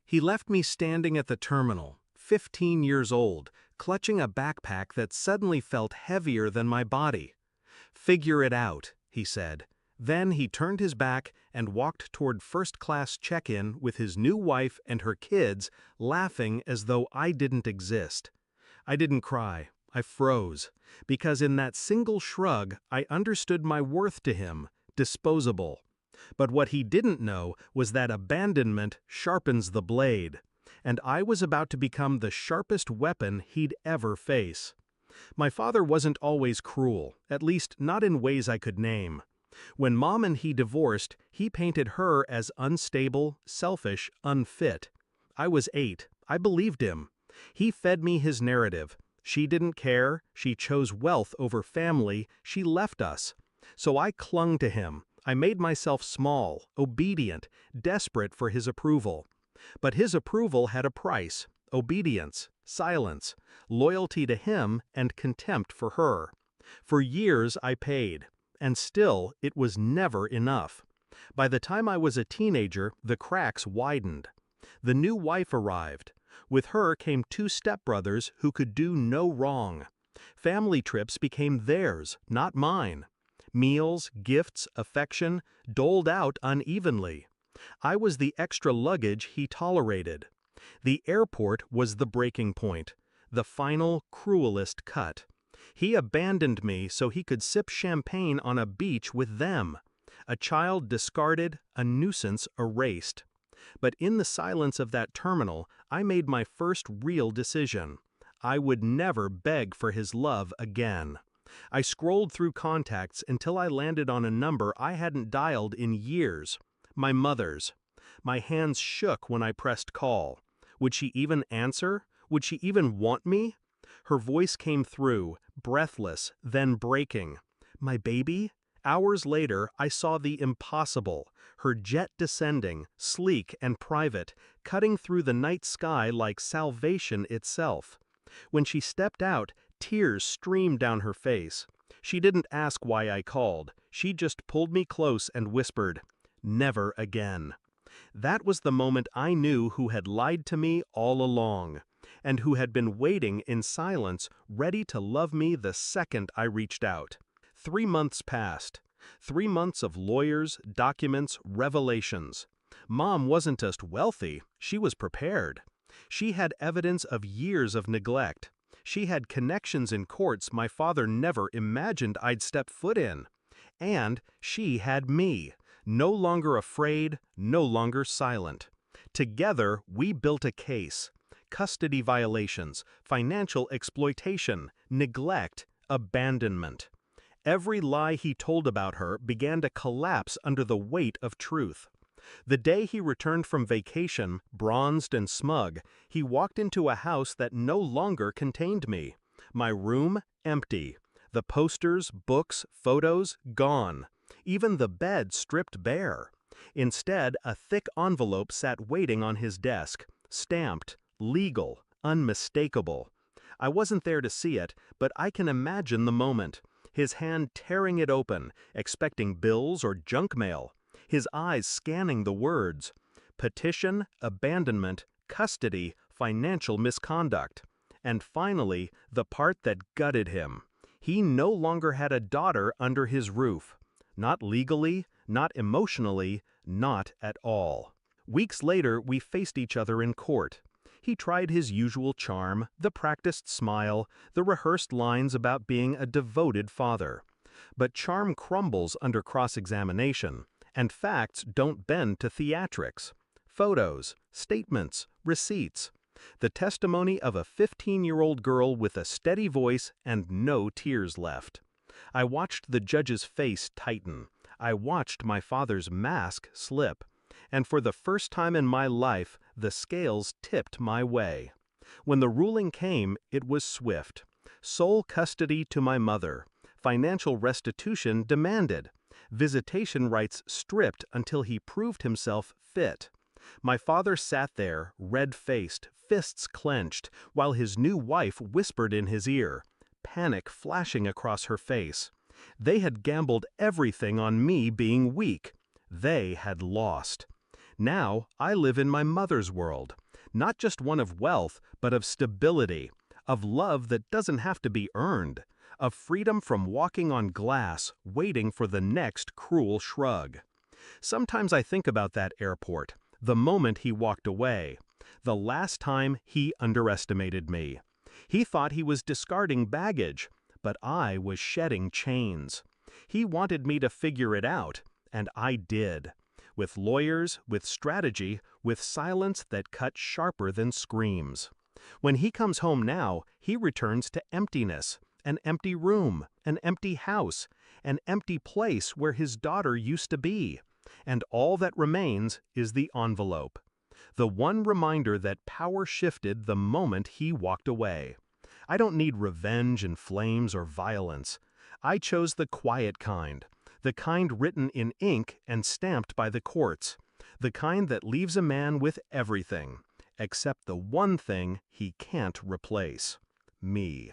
He left me standing at the terminal, 15 years old, clutching a backpack that suddenly felt heavier than my body. "Figure it out," he said. Then he turned his back and walked toward first-class check-in with his new wife and her kids, laughing as though I didn't exist. I didn't cry. I froze, because in that single shrug I understood my worth to him, disposable. But what he didn't know was that abandonment sharpens the blade, and I was about to become the sharpest weapon he'd ever face. My father wasn't always cruel, at least not in ways I could name. When Mom and he divorced, he painted her as unstable, selfish, unfit. I was 8. I believed him. He fed me his narrative. She didn't care, she chose wealth over family, she left us. So I clung to him. I made myself small, obedient, desperate for his approval. But his approval had a price: obedience, silence, loyalty to him, and contempt for her. For years I paid, and still it was never enough. By the time I was a teenager, the cracks widened. The new wife arrived. With her came 2 stepbrothers who could do no wrong. Family trips became theirs, not mine. Meals, gifts, affection, doled out unevenly. I was the extra luggage he tolerated. The airport was the breaking point, the final, cruelest cut. He abandoned me so he could sip champagne on a beach with them. A child discarded, a nuisance erased. But in the silence of that terminal, I made my first real decision. I would never beg for his love again. I scrolled through contacts until I landed on a number I hadn't dialed in years. My mother's. My hands shook when I pressed call. Would she even answer? Would she even want me? Her voice came through, breathless, then breaking. My baby? Hours later, I saw the impossible, her jet descending, sleek and private, cutting through the night sky like salvation itself. When she stepped out, tears streamed down her face. She didn't ask why I called. She just pulled me close and whispered, "Never again." That was the moment I knew who had lied to me all along, and who had been waiting in silence, ready to love me the second I reached out. 3 months passed. 3 months of lawyers, documents, revelations. Mom wasn't just wealthy, she was prepared. She had evidence of years of neglect. She had connections in courts my father never imagined I'd step foot in. And she had me, no longer afraid, no longer silent. Together, we built a case. Custody violations, financial exploitation, neglect, abandonment. Every lie he told about her began to collapse under the weight of truth. The day he returned from vacation, bronzed and smug, he walked into a house that no longer contained me. My room, empty. The posters, books, photos, gone. Even the bed stripped bare. Instead, a thick envelope sat waiting on his desk, stamped, legal, unmistakable. I wasn't there to see it, but I can imagine the moment. His hand tearing it open, expecting bills or junk mail. His eyes scanning the words. Petition, abandonment, custody, financial misconduct. And finally, the part that gutted him. He no longer had a daughter under his roof. Not legally, not emotionally, not at all. Weeks later, we faced each other in court. He tried his usual charm, the practiced smile, the rehearsed lines about being a devoted father. But charm crumbles under cross-examination, and facts don't bend to theatrics. Photos, statements, receipts. The testimony of a 15-year-old girl with a steady voice and no tears left. I watched the judge's face tighten. I watched my father's mask slip. And for the first time in my life, the scales tipped my way. When the ruling came, it was swift. Sole custody to my mother. Financial restitution demanded. Visitation rights stripped until he proved himself fit. My father sat there, red-faced, fists clenched, while his new wife whispered in his ear, panic flashing across her face. They had gambled everything on me being weak. They had lost. Now I live in my mother's world, not just one of wealth, but of stability, of love that doesn't have to be earned, of freedom from walking on glass, waiting for the next cruel shrug. Sometimes I think about that airport, the moment he walked away, the last time he underestimated me. He thought he was discarding baggage, but I was shedding chains. He wanted me to figure it out, and I did. With lawyers, with strategy, with silence that cut sharper than screams. When he comes home now, he returns to emptiness, an empty room, an empty house, an empty place where his daughter used to be. And all that remains is the envelope. The one reminder that power shifted the moment he walked away. I don't need revenge and flames or violence. I chose the quiet kind, the kind written in ink and stamped by the courts, the kind that leaves a man with everything, except the one thing he can't replace: me.